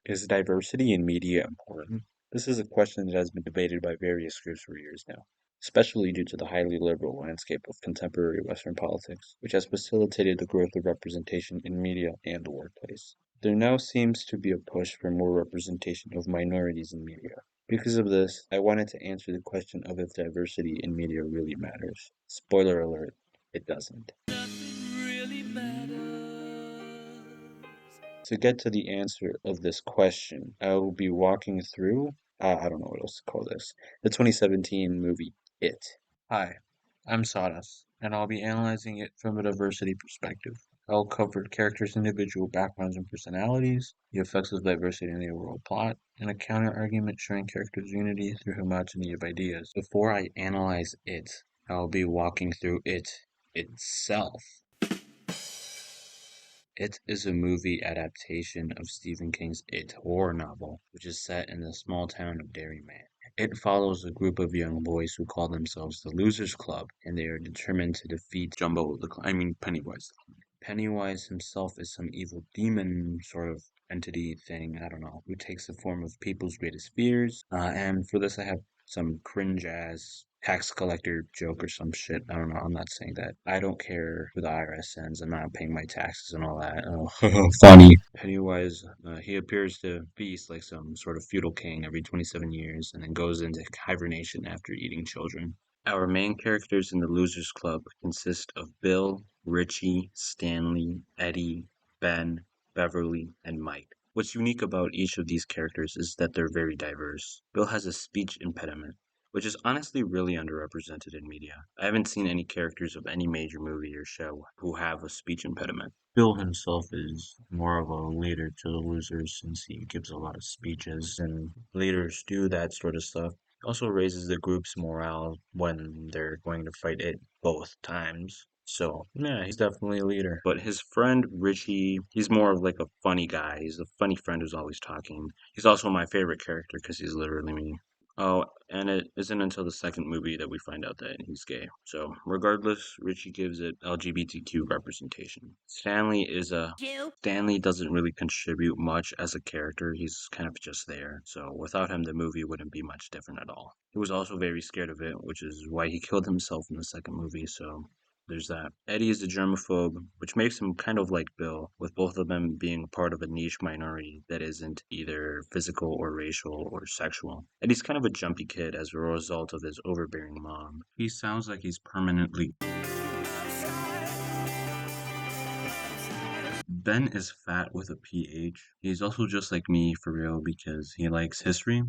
Is diversity in media important? This is a question that has been debated by various groups for years now, especially due to the highly liberal landscape of contemporary Western politics, which has facilitated the growth of representation in media and the workplace. There now seems to be a push for more representation of minorities in media. Because of this, I wanted to answer the question of if diversity in media really matters. Spoiler alert, it doesn't. Really To get to the answer of this question, I will be walking through, I don't know what else to call this, the 2017 movie It. Hi, I'm Sawdust, and I'll be analyzing it from a diversity perspective. I'll cover characters' individual backgrounds and personalities, the effects of diversity in the overall plot, and a counter-argument showing characters' unity through homogeneity of ideas. Before I analyze it, I'll be walking through it itself. It is a movie adaptation of Stephen King's It horror novel, which is set in the small town of Derryman. It follows a group of young boys who call themselves the Losers Club, and they are determined to defeat Pennywise. Pennywise himself is some evil demon sort of entity thing, I don't know, who takes the form of people's greatest fears. And for this, I have some cringe ass tax collector joke or some shit. I don't know. I'm not saying that. I don't care who the IRS sends. I'm not paying my taxes and all that. Oh, funny. Pennywise, he appears to feast like some sort of feudal king every 27 years and then goes into hibernation after eating children. Our main characters in the Losers Club consist of Bill, Richie, Stanley, Eddie, Ben, Beverly, and Mike. What's unique about each of these characters is that they're very diverse. Bill has a speech impediment, which is honestly really underrepresented in media. I haven't seen any characters of any major movie or show who have a speech impediment. Bill himself is more of a leader to the losers since he gives a lot of speeches and leaders do that sort of stuff. Also raises the group's morale when they're going to fight it both times. So, yeah, he's definitely a leader. But his friend Richie, he's more of like a funny guy. He's a funny friend who's always talking. He's also my favorite character because he's literally me. Oh, and it isn't until the second movie that we find out that he's gay. So, regardless, Richie gives it LGBTQ representation. Stanley doesn't really contribute much as a character. He's kind of just there. So, without him, the movie wouldn't be much different at all. He was also very scared of it, which is why he killed himself in the second movie. So, there's that. Eddie is a germaphobe, which makes him kind of like Bill, with both of them being part of a niche minority that isn't either physical or racial or sexual. Eddie's kind of a jumpy kid as a result of his overbearing mom. He sounds like he's permanently. Ben is fat with a PH. He's also just like me for real because he likes history.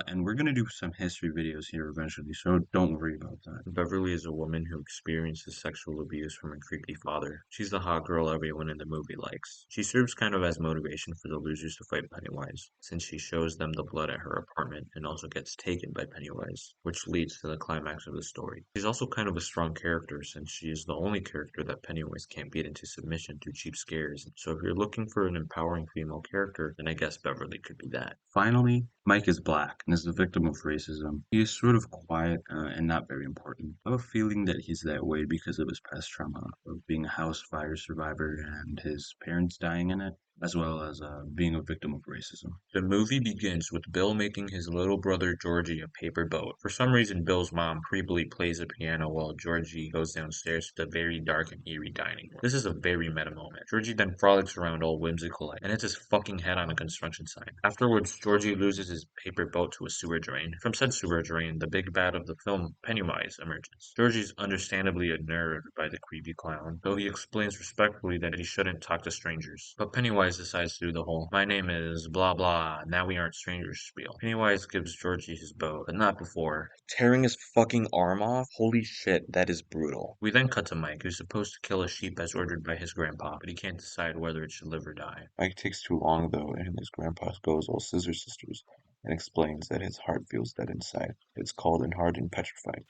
And we're gonna do some history videos here eventually, so don't worry about that. Beverly is a woman who experiences sexual abuse from her creepy father. She's the hot girl everyone in the movie likes. She serves kind of as motivation for the losers to fight Pennywise, since she shows them the blood at her apartment and also gets taken by Pennywise, which leads to the climax of the story. She's also kind of a strong character since she is the only character that Pennywise can't beat into submission through cheap scares. So if you're looking for an empowering female character, then I guess Beverly could be that. Finally, Mike is black and is the victim of racism. He is sort of quiet and not very important. I have a feeling that he's that way because of his past trauma of being a house fire survivor and his parents dying in it, as well as being a victim of racism. The movie begins with Bill making his little brother Georgie a paper boat. For some reason, Bill's mom creepily plays a piano while Georgie goes downstairs to the very dark and eerie dining room. This is a very meta moment. Georgie then frolics around all whimsical and hits his fucking head on a construction sign. Afterwards, Georgie loses his paper boat to a sewer drain. From said sewer drain, the big bad of the film, Pennywise, emerges. Georgie's understandably unnerved by the creepy clown, though he explains respectfully that he shouldn't talk to strangers. But Pennywise decides to do the whole, "My name is blah blah, now we aren't strangers" spiel. Pennywise gives Georgie his bow, but not before tearing his fucking arm off. Holy shit, that is brutal. We then cut to Mike, who's supposed to kill a sheep as ordered by his grandpa, but he can't decide whether it should live or die. Mike takes too long though, and his grandpa goes all Scissor Sisters and explains that his heart feels dead inside. It's cold and hard and petrified.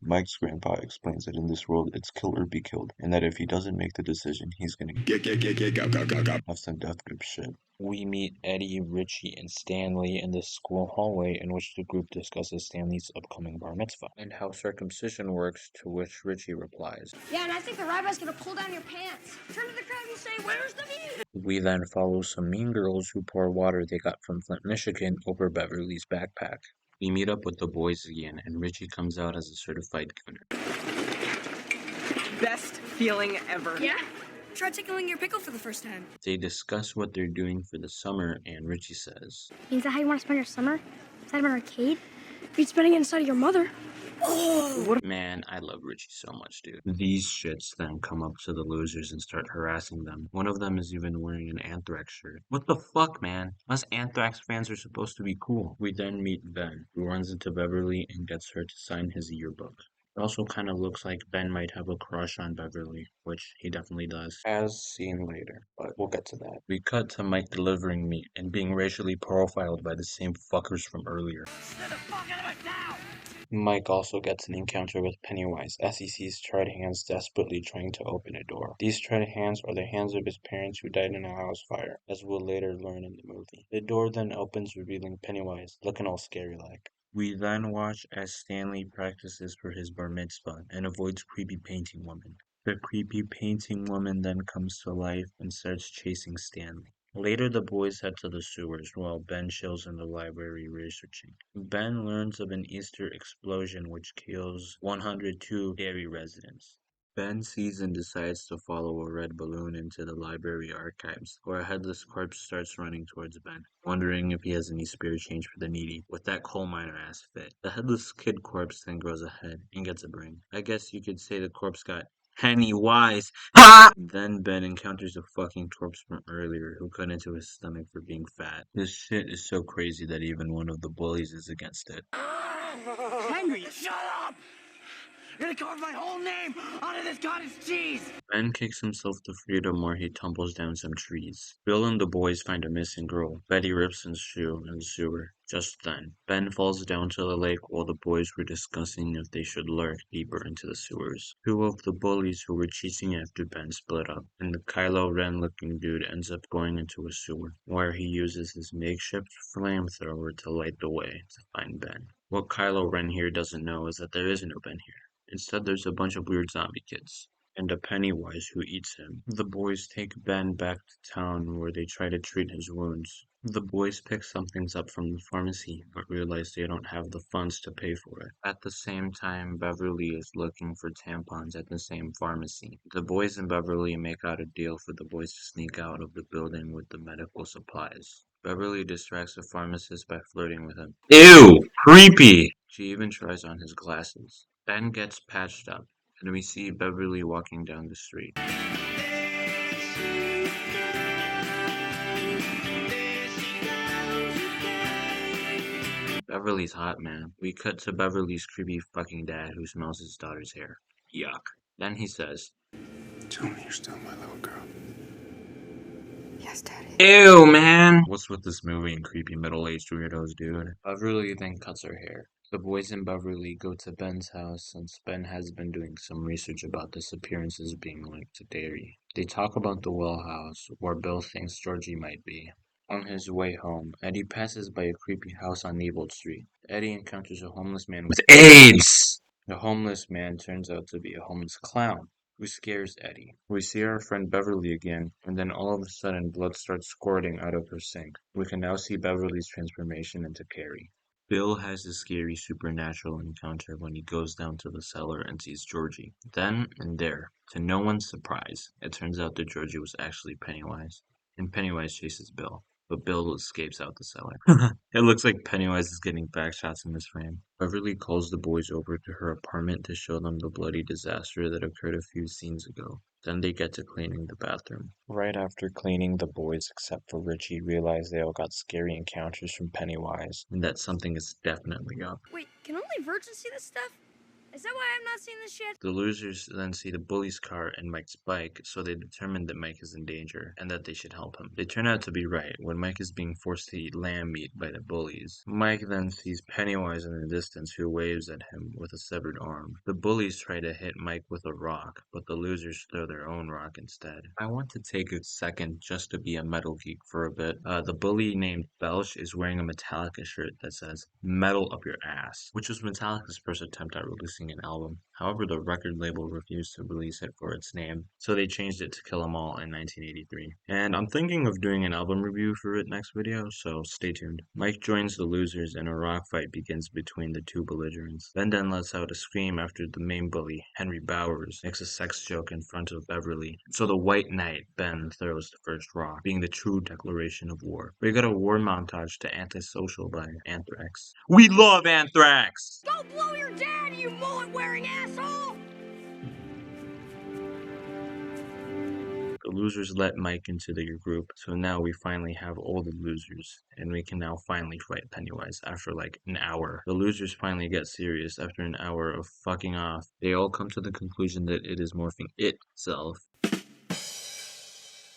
Mike's grandpa explains that in this world it's kill or be killed, and that if he doesn't make the decision, he's gonna have some death grip shit. We meet Eddie, Richie, and Stanley in the school hallway in which the group discusses Stanley's upcoming bar mitzvah and how circumcision works, to which Richie replies, Yeah, and I think the rabbi's gonna pull down your pants. Turn to the crowd and say, "Where's the meat?" We then follow some mean girls who pour water they got from Flint, Michigan over Beverly's backpack. We meet up with the boys again, and Richie comes out as a certified gooner. Best feeling ever. Yeah. Try tickling your pickle for the first time. They discuss what they're doing for the summer, and Richie says, Is that how you want to spend your summer? Inside of an arcade? You're spending it inside of your mother. man, I love Richie so much, dude. These shits then come up to the losers and start harassing them. One of them is even wearing an Anthrax shirt. What the fuck, man? Us Anthrax fans are supposed to be cool. We then meet Ben, who runs into Beverly and gets her to sign his yearbook. It also kind of looks like Ben might have a crush on Beverly, which he definitely does. As seen later, but we'll get to that. We cut to Mike delivering meat and being racially profiled by the same fuckers from earlier. Mike also gets an encounter with Pennywise as he sees charred hands desperately trying to open a door. These charred hands are the hands of his parents who died in a house fire, as we'll later learn in the movie. The door then opens, revealing Pennywise, looking all scary-like. We then watch as Stanley practices for his bar mitzvah and avoids creepy painting woman. The creepy painting woman then comes to life and starts chasing Stanley. Later, the boys head to the sewers while Ben chills in the library researching. Ben learns of an Easter explosion which kills 102 Derry residents. Ben sees and decides to follow a red balloon into the library archives, where a headless corpse starts running towards Ben, wondering if he has any spare change for the needy, with that coal miner ass fit. The headless kid corpse then grows a head and gets a brain. I guess you could say the corpse got Pennywise. Ha! Then Ben encounters a fucking corpse from earlier who cut into his stomach for being fat. This shit is so crazy that even one of the bullies is against it. Henry, shut up! You're gonna carve my whole name onto this cottage cheese! Ben kicks himself to freedom where he tumbles down some trees. Bill and the boys find a missing girl, Betty Ripson's shoe, in the sewer. Just then, Ben falls down to the lake while the boys were discussing if they should lurk deeper into the sewers. Two of the bullies who were chasing after Ben split up, and the Kylo Ren looking dude ends up going into a sewer, where he uses his makeshift flamethrower to light the way to find Ben. What Kylo Ren here doesn't know is that there is no Ben here. Instead, there's a bunch of weird zombie kids and a Pennywise who eats him. The boys take Ben back to town where they try to treat his wounds. The boys pick some things up from the pharmacy, but realize they don't have the funds to pay for it. At the same time, Beverly is looking for tampons at the same pharmacy. The boys and Beverly make out a deal for the boys to sneak out of the building with the medical supplies. Beverly distracts the pharmacist by flirting with him. Ew! Creepy! She even tries on his glasses. Ben gets patched up, and we see Beverly walking down the street. Beverly's hot, man. We cut to Beverly's creepy fucking dad who smells his daughter's hair. Yuck. Then he says, Tell me you're still my little girl. Yes, Daddy. ew, man! What's with this movie and creepy middle-aged weirdos, dude? Beverly then cuts her hair. The boys and Beverly go to Ben's house since Ben has been doing some research about disappearances being linked to Derry. They talk about the well house, where Bill thinks Georgie might be. On his way home, Eddie passes by a creepy house on Neighbold Street. Eddie encounters a homeless man with AIDS! The homeless man turns out to be a homeless clown who scares Eddie. We see our friend Beverly again, and then all of a sudden blood starts squirting out of her sink. We can now see Beverly's transformation into Carrie. Bill has a scary supernatural encounter when he goes down to the cellar and sees Georgie. Then and there, to no one's surprise, it turns out that Georgie was actually Pennywise, and Pennywise chases Bill. But Bill escapes out the cellar. It looks like Pennywise is getting backshots in this frame. Beverly calls the boys over to her apartment to show them the bloody disaster that occurred a few scenes ago. Then they get to cleaning the bathroom. Right after cleaning, the boys, except for Richie, realize they all got scary encounters from Pennywise, and that something is definitely up. Wait, can only virgins see this stuff? Is that why I'm not seeing this shit? The losers then see the bully's car and Mike's bike, so they determine that Mike is in danger and that they should help him. They turn out to be right when Mike is being forced to eat lamb meat by the bullies. Mike then sees Pennywise in the distance who waves at him with a severed arm. The bullies try to hit Mike with a rock, but the losers throw their own rock instead. I want to take a second just to be a metal geek for a bit. The bully named Belch is wearing a Metallica shirt that says "Metal Up Your Ass," which was Metallica's first attempt at releasing an album. However, the record label refused to release it for its name, so they changed it to Kill 'Em All in 1983. And I'm thinking of doing an album review for it next video, so stay tuned. Mike joins the losers and a rock fight begins between the two belligerents. Ben then lets out a scream after the main bully, Henry Bowers, makes a sex joke in front of Beverly. So the White Knight, Ben, throws the first rock, being the true declaration of war. We got a war montage to Antisocial by Anthrax. We love Anthrax! Go blow your dad, you mullet-wearing asshole! The losers let Mike into their group, so now we finally have all the losers, and we can now finally fight Pennywise after like an hour. The losers finally get serious after an hour of fucking off. They all come to the conclusion that it is morphing itself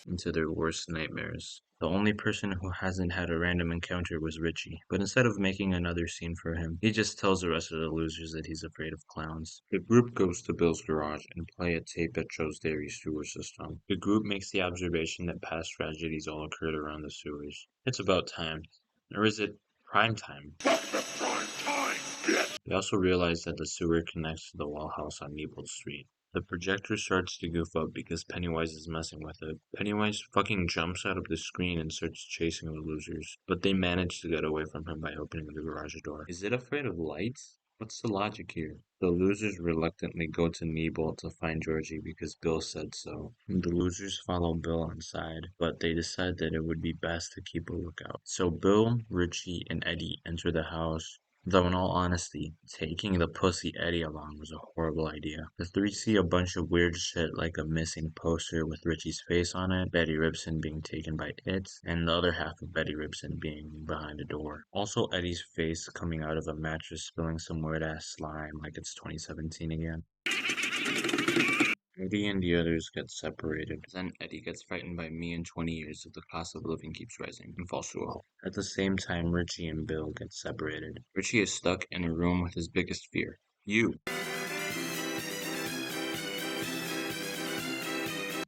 into their worst nightmares. The only person who hasn't had a random encounter was Richie, but instead of making another scene for him, he just tells the rest of the losers that he's afraid of clowns. The group goes to Bill's garage and play a tape that shows Derry's sewer system. The group makes the observation that past tragedies all occurred around the sewers. It's about time. Or is it prime time? They also realize that the sewer connects to the wall house on Neibold Street. The projector starts to goof up because Pennywise is messing with it. Pennywise fucking jumps out of the screen and starts chasing the losers, but they manage to get away from him by opening the garage door. Is it afraid of lights? What's the logic here? The losers reluctantly go to Neibold to find Georgie because Bill said so. The losers follow Bill inside, but they decide that it would be best to keep a lookout. So Bill, Richie, and Eddie enter the house. Though in all honesty, taking the pussy Eddie along was a horrible idea. The three see a bunch of weird shit like a missing poster with Richie's face on it, Betty Ribson being taken by it, and the other half of Betty Ribson being behind a door. Also Eddie's face coming out of a mattress spilling some weird ass slime like it's 2017 again. Eddie and the others get separated. Then Eddie gets frightened by me in 20 years if the cost of living keeps rising and falls to a halt. At the same time, Richie and Bill get separated. Richie is stuck in a room with his biggest fear. You.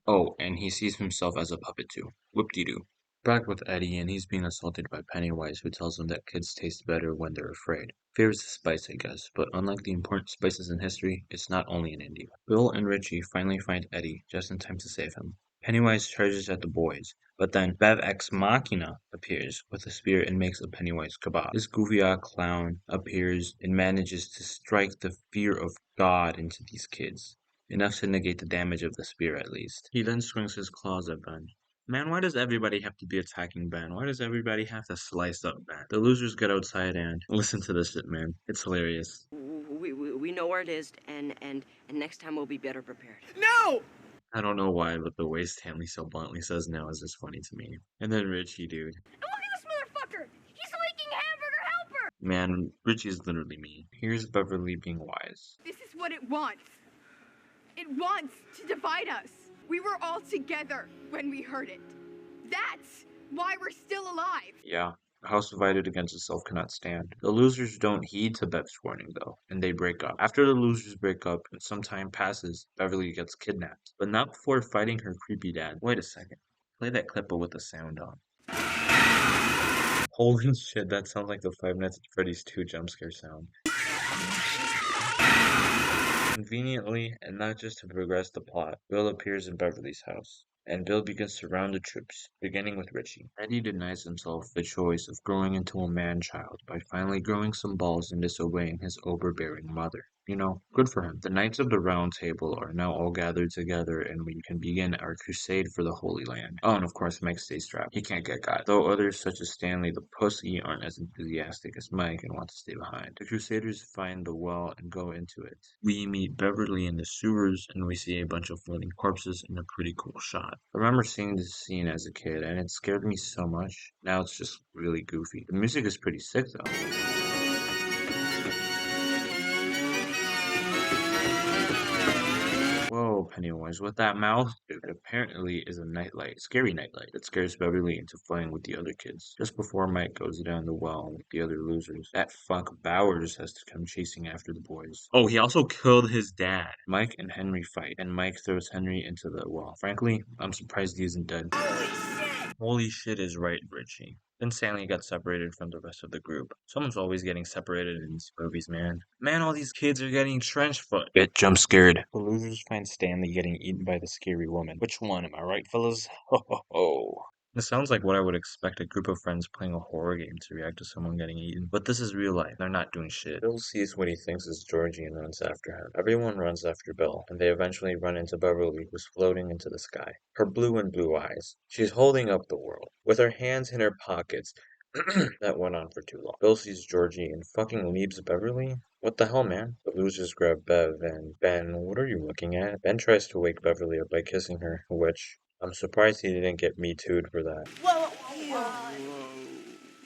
Oh, and he sees himself as a puppet too. Whoop-de-doo. Back with Eddie, and he's being assaulted by Pennywise, who tells him that kids taste better when they're afraid. Fear is the spice, I guess, but unlike the important spices in history, it's not only in India. Bill and Richie finally find Eddie, just in time to save him. Pennywise charges at the boys, but then Bev Ex Machina appears with a spear and makes a Pennywise kebab. This goofy-eyed clown appears and manages to strike the fear of God into these kids. Enough to negate the damage of the spear at least. He then swings his claws at Ben. Man, why does everybody have to be attacking Ben? Why does everybody have to slice up Ben? The losers get outside and listen to this shit, man. It's hilarious. We know where it is, and next time we'll be better prepared. No! I don't know why, but the way Stanley so bluntly says no is just funny to me. And then Richie, dude. And look at this motherfucker! He's leaking hamburger helper! Man, Richie is literally me. Here's Beverly being wise. This is what it wants. It wants to divide us. We were all together when we heard it. That's why we're still alive. Yeah, a house divided against itself cannot stand. The losers don't heed to Bev's warning though, and they break up. After the losers break up and some time passes, Beverly gets kidnapped. But not before fighting her creepy dad. Wait a second. Play that clip but with the sound on. Holy shit, that sounds like the Five Nights at Freddy's 2 jump scare sound. Conveniently, and not just to progress the plot, Bill appears in Beverly's house, and Bill begins to surround the troops, beginning with Richie. Eddie denies himself the choice of growing into a man-child by finally growing some balls and disobeying his overbearing mother. You know, good for him. The Knights of the Round Table are now all gathered together and we can begin our crusade for the Holy Land. Oh, and of course Mike stays trapped. He can't get got. Though others such as Stanley the Pussy aren't as enthusiastic as Mike and want to stay behind. The Crusaders find the well and go into it. We meet Beverly in the sewers and we see a bunch of floating corpses in a pretty cool shot. I remember seeing this scene as a kid and it scared me so much. Now it's just really goofy. The music is pretty sick though. Whoa, Pennywise, with that mouth? It apparently is a nightlight, scary nightlight, that scares Beverly into playing with the other kids. Just before Mike goes down the well with the other losers, that fuck Bowers has to come chasing after the boys. Oh, he also killed his dad. Mike and Henry fight, and Mike throws Henry into the well. Frankly, I'm surprised he isn't dead. Holy shit is right, Richie. Then Stanley got separated from the rest of the group. Someone's always getting separated in these movies, man. Man, all these kids are getting trench foot. Get jump scared. The losers find Stanley getting eaten by the scary woman. Which one, am I right, fellas? Ho ho ho. This sounds like what I would expect a group of friends playing a horror game to react to someone getting eaten. But this is real life. They're not doing shit. Bill sees what he thinks is Georgie and runs after him. Everyone runs after Bill, and they eventually run into Beverly, who's floating into the sky. Her blue and blue eyes. She's holding up the world, with her hands in her pockets. That went on for too long. Bill sees Georgie and fucking leaves Beverly? What the hell, man? The losers grab Bev and Ben, what are you looking at? Ben tries to wake Beverly up by kissing her, which I'm surprised he didn't get Me Too'd for that.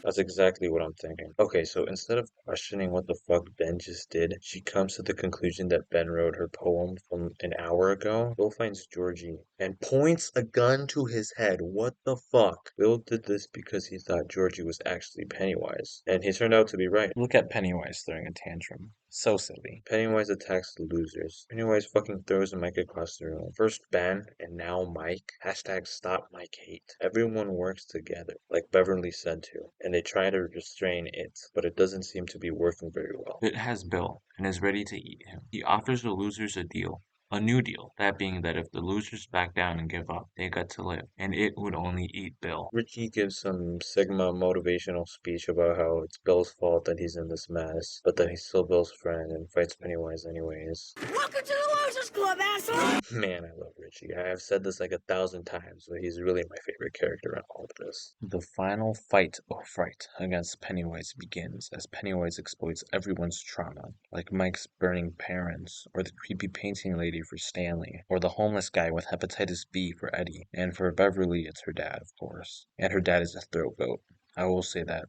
That's exactly what I'm thinking. Okay, so instead of questioning what the fuck Ben just did, she comes to the conclusion that Ben wrote her poem from an hour ago. Bill finds Georgie and points a gun to his head. What the fuck? Bill did this because he thought Georgie was actually Pennywise. And he turned out to be right. Look at Pennywise throwing a tantrum. So silly. Pennywise attacks the losers. Pennywise fucking throws Mike across the room. First Ben, and now Mike. Hashtag stop Mike hate. Everyone works together, like Beverly said to, and they try to restrain it, but it doesn't seem to be working very well. It has Bill, and is ready to eat him. He offers the losers a deal. A new deal, that being that if the losers back down and give up, they got to live, and it would only eat Bill. Richie gives some Sigma motivational speech about how it's Bill's fault that he's in this mess, but that he's still Bill's friend and fights Pennywise anyways. Welcome to the Losers Club, asshole! Man, I love Richie. I have said this like 1,000 times, but he's really my favorite character in all of this. The final fight or fright against Pennywise begins as Pennywise exploits everyone's trauma, like Mike's burning parents, or the creepy painting lady for Stanley, or the homeless guy with hepatitis B for Eddie, and for Beverly, it's her dad, of course. And her dad is a throat goat. I will say that.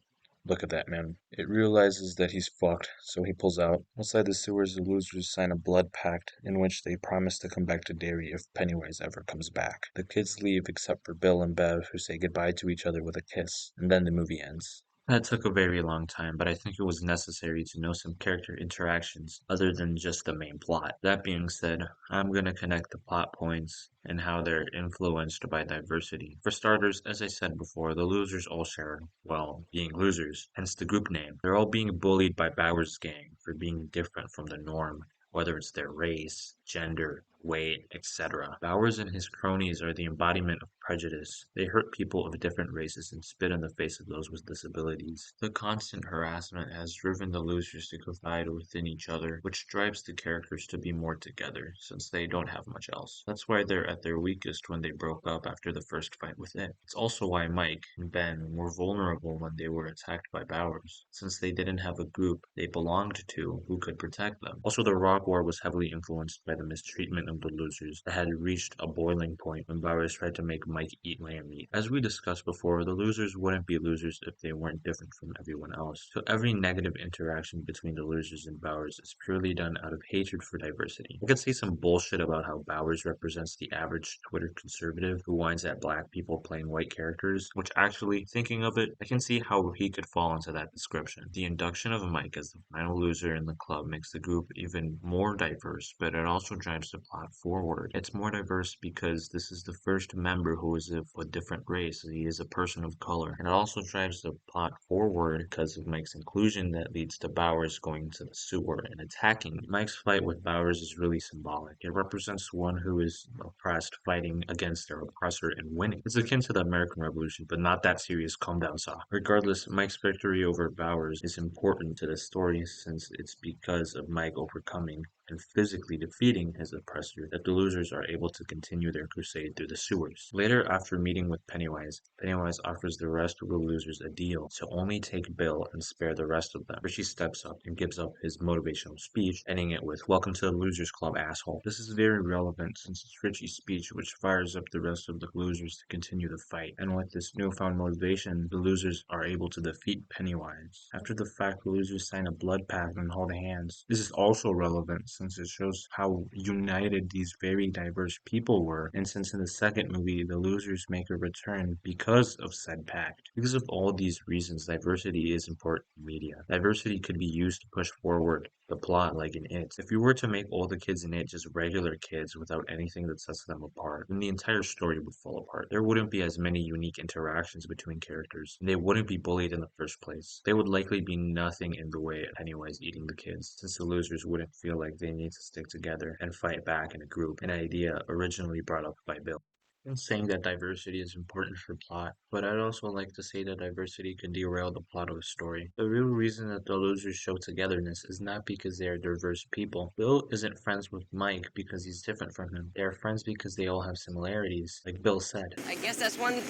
Look at that man. It realizes that he's fucked, so he pulls out. Outside the sewers, the losers sign a blood pact in which they promise to come back to Derry if Pennywise ever comes back. The kids leave except for Bill and Bev, who say goodbye to each other with a kiss, and then the movie ends. That took a very long time, but I think it was necessary to know some character interactions other than just the main plot. That being said, I'm gonna connect the plot points and how they're influenced by diversity. For starters, as I said before, the losers all share, well, being losers, hence the group name. They're all being bullied by Bowers' gang for being different from the norm, whether it's their race, gender, weight, etc. Bowers and his cronies are the embodiment of prejudice. They hurt people of different races and spit in the face of those with disabilities. The constant harassment has driven the losers to confide within each other, which drives the characters to be more together, since they don't have much else. That's why they're at their weakest when they broke up after the first fight with it. It's also why Mike and Ben were vulnerable when they were attacked by Bowers, since they didn't have a group they belonged to who could protect them. Also, the Rock War was heavily influenced by the mistreatment of the losers that had reached a boiling point when Bowers tried to make Mike eat lamb meat. As we discussed before, the losers wouldn't be losers if they weren't different from everyone else. So every negative interaction between the losers and Bowers is purely done out of hatred for diversity. I could say some bullshit about how Bowers represents the average Twitter conservative who whines at black people playing white characters, which actually, thinking of it, I can see how he could fall into that description. The induction of Mike as the final loser in the club makes the group even more diverse, but it also drives the plot forward. It's more diverse because this is the first member who is of a different race. He is a person of color. And it also drives the plot forward because of Mike's inclusion that leads to Bowers going to the sewer and attacking. Mike's fight with Bowers is really symbolic. It represents one who is oppressed fighting against their oppressor and winning. It's akin to the American Revolution, but not that serious. Calm down, Saw. Regardless, Mike's victory over Bowers is important to the story since it's because of Mike overcoming and physically defeating his oppressor that the losers are able to continue their crusade through the sewers. Later, after meeting with Pennywise, Pennywise offers the rest of the losers a deal to only take Bill and spare the rest of them. Richie steps up and gives up his motivational speech, ending it with, "Welcome to the Losers Club, asshole." This is very relevant since it's Richie's speech which fires up the rest of the losers to continue the fight, and with this newfound motivation, the losers are able to defeat Pennywise. After the fact, the losers sign a blood pact and hold hands. This is also relevant since it shows how united these very diverse people were. And since in the second movie, the losers make a return because of said pact. Because of all these reasons, diversity is important in media. Diversity could be used to push forward the plot like in It. If you were to make all the kids in It just regular kids without anything that sets them apart, then the entire story would fall apart. There wouldn't be as many unique interactions between characters, and they wouldn't be bullied in the first place. There would likely be nothing in the way of Pennywise eating the kids, since the losers wouldn't feel like they need to stick together and fight back in a group, an idea originally brought up by Bill. I'm saying that diversity is important for plot, but I'd also like to say that diversity can derail the plot of a story. The real reason that the losers show togetherness is not because they are diverse people. Bill isn't friends with Mike because he's different from him. They are friends because they all have similarities, like Bill said. I guess that's one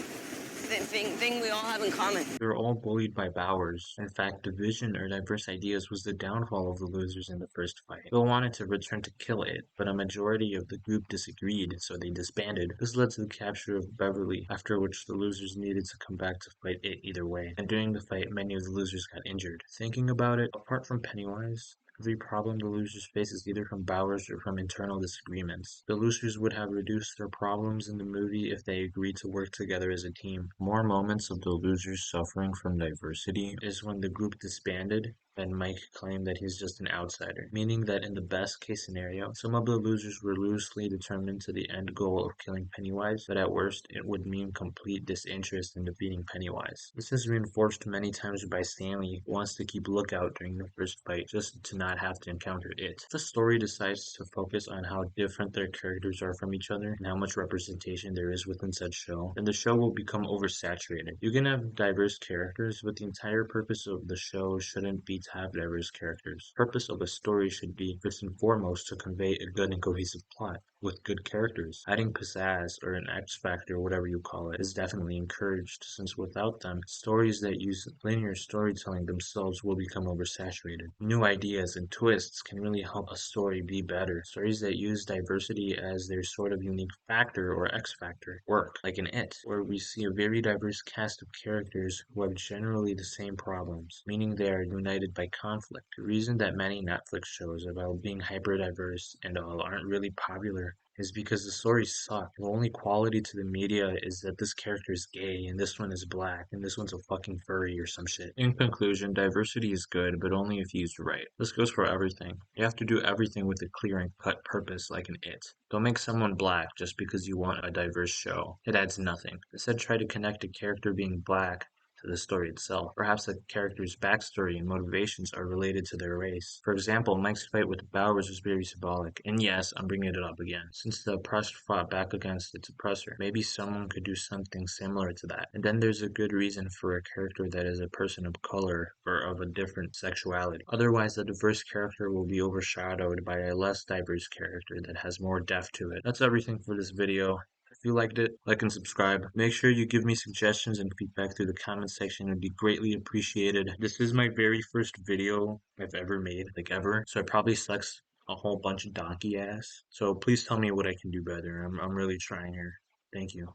thing we all have in common. They were all bullied by Bowers. In fact, division or diverse ideas was the downfall of the losers in the first fight. Bill wanted to return to kill it, but a majority of the group disagreed, so they disbanded. This led to the capture of Beverly, after which the losers needed to come back to fight it either way. And during the fight, many of the losers got injured. Thinking about it, apart from Pennywise, every problem the losers face is either from Bowers or from internal disagreements. The losers would have reduced their problems in the movie if they agreed to work together as a team. More moments of the losers suffering from diversity is when the group disbanded and Mike claimed that he's just an outsider, meaning that in the best case scenario, some of the losers were loosely determined to the end goal of killing Pennywise, but at worst, it would mean complete disinterest in defeating Pennywise. This is reinforced many times by Stanley, who wants to keep lookout during the first fight just to not have to encounter it. If the story decides to focus on how different their characters are from each other and how much representation there is within said show, then the show will become oversaturated. You can have diverse characters, but the entire purpose of the show shouldn't be to have diverse characters. The purpose of a story should be, first and foremost, to convey a good and cohesive plot with good characters. Adding pizzazz or an X factor, whatever you call it, is definitely encouraged, since without them, stories that use linear storytelling themselves will become oversaturated. New ideas and twists can really help a story be better. Stories that use diversity as their sort of unique factor or X factor work, like in It, where we see a very diverse cast of characters who have generally the same problems, meaning they are united by conflict. The reason that many Netflix shows about being hyper diverse and all aren't really popular is because the stories suck. The only quality to the media is that this character is gay and this one is black and this one's a fucking furry or some shit. In conclusion, diversity is good, but only if used right. This goes for everything. You have to do everything with a clear and cut purpose, like in It. Don't make someone black just because you want a diverse show. It adds nothing. Instead, try to connect a character being black to the story itself. Perhaps the character's backstory and motivations are related to their race. For example, Mike's fight with Bowers was very symbolic. And yes, I'm bringing it up again. Since the oppressed fought back against its oppressor, maybe someone could do something similar to that. And then there's a good reason for a character that is a person of color or of a different sexuality. Otherwise, the diverse character will be overshadowed by a less diverse character that has more depth to it. That's everything for this video. If you liked it, like and subscribe. Make sure you give me suggestions and feedback through the comment section. It would be greatly appreciated. This is my very first video I've ever made, like ever. So it probably sucks a whole bunch of donkey ass. So please tell me what I can do better. I'm really trying here. Thank you.